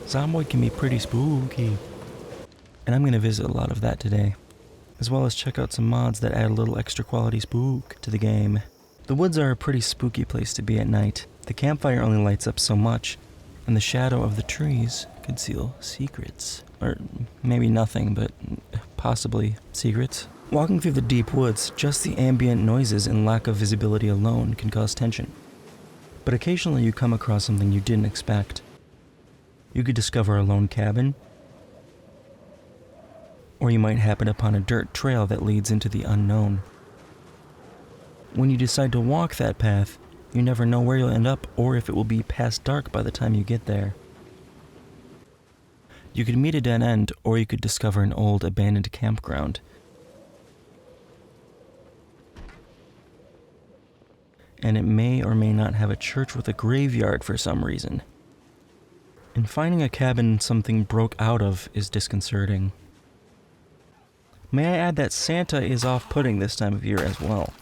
Zomboid can be pretty spooky. And I'm going to visit a lot of that today, as well as check out some mods that add a little extra quality spook to the game. The woods are a pretty spooky place to be at night. The campfire only lights up so much, and the shadow of the trees conceal secrets. Or maybe nothing, but possibly secrets. Walking through the deep woods, just the ambient noises and lack of visibility alone can cause tension. But occasionally you come across something you didn't expect. You could discover a lone cabin, or you might happen upon a dirt trail that leads into the unknown. When you decide to walk that path, you never know where you'll end up or if it will be past dark by the time you get there. You could meet a dead end, or you could discover an old abandoned campground. And it may or may not have a church with a graveyard for some reason. And finding a cabin something broke out of is disconcerting. May I add that Santa is off-putting this time of year as well.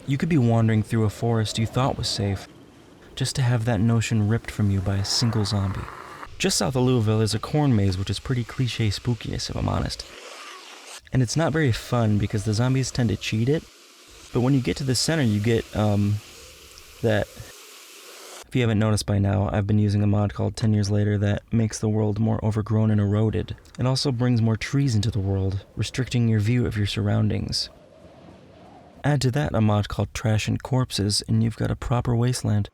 You could be wandering through a forest you thought was safe, just to have that notion ripped from you by a single zombie. Just south of Louisville is a corn maze, which is pretty cliche spookiest, if I'm honest. And it's not very fun because the zombies tend to cheat it, but when you get to the center you get, that... If you haven't noticed by now, I've been using a mod called 10 Years Later that makes the world more overgrown and eroded. It also brings more trees into the world, restricting your view of your surroundings. Add to that a mod called Trash and Corpses, and you've got a proper wasteland.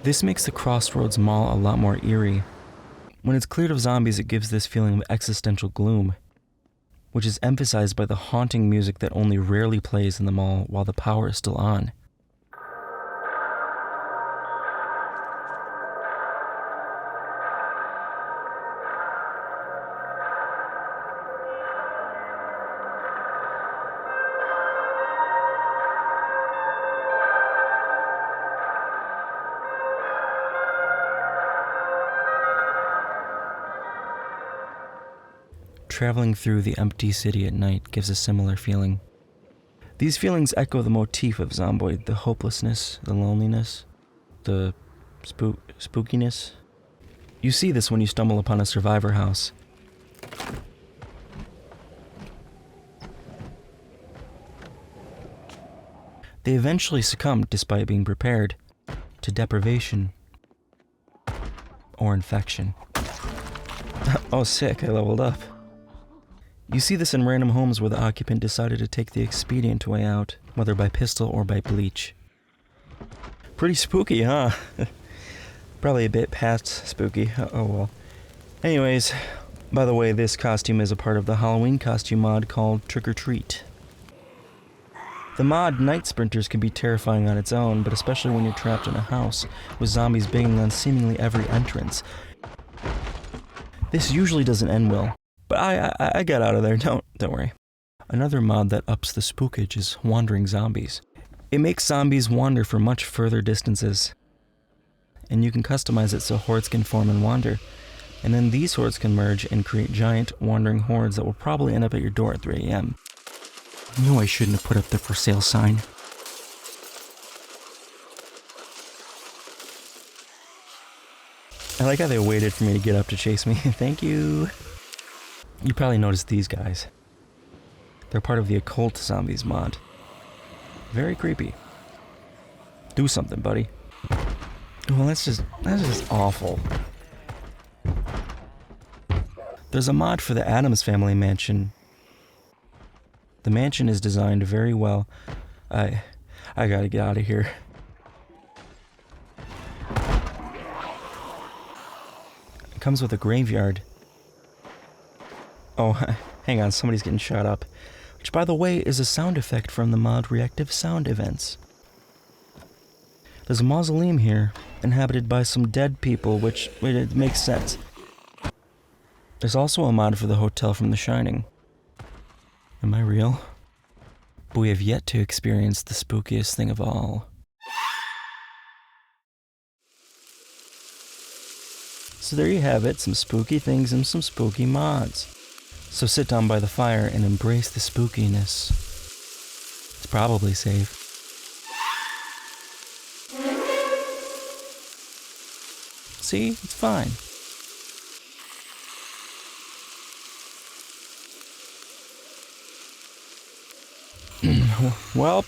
This makes the Crossroads Mall a lot more eerie. When it's cleared of zombies, it gives this feeling of existential gloom, which is emphasized by the haunting music that only rarely plays in the mall while the power is still on. Traveling through the empty city at night gives a similar feeling. These feelings echo the motif of Zomboid, the hopelessness, the loneliness, the spookiness. You see this when you stumble upon a survivor house. They eventually succumb, despite being prepared, to deprivation or infection. Oh, sick, I leveled up. You see this in random homes where the occupant decided to take the expedient way out, whether by pistol or by bleach. Pretty spooky, huh? Probably a bit past spooky. Oh well. Anyways, by the way, this costume is a part of the Halloween costume mod called Trick or Treat. The mod Night Sprinters can be terrifying on its own, but especially when you're trapped in a house with zombies banging on seemingly every entrance. This usually doesn't end well. But I got out of there, don't worry. Another mod that ups the spookage is Wandering Zombies. It makes zombies wander for much further distances. And you can customize it so hordes can form and wander. And then these hordes can merge and create giant wandering hordes that will probably end up at your door at 3 a.m. I knew I shouldn't have put up the for sale sign. I like how they waited for me to get up to chase me. Thank you. You probably noticed these guys. They're part of the Occult Zombies mod. Very creepy. Do something, buddy. Well, that's just awful. There's a mod for the Addams Family mansion. The mansion is designed very well. I gotta get out of here. It comes with a graveyard. Oh, hang on, somebody's getting shot up. Which, by the way, is a sound effect from the mod Reactive Sound Events. There's a mausoleum here, inhabited by some dead people, which it makes sense. There's also a mod for the hotel from The Shining. Am I real? But we have yet to experience the spookiest thing of all. So there you have it, some spooky things and some spooky mods. So sit down by the fire and embrace the spookiness. It's probably safe. See? It's fine. Welp,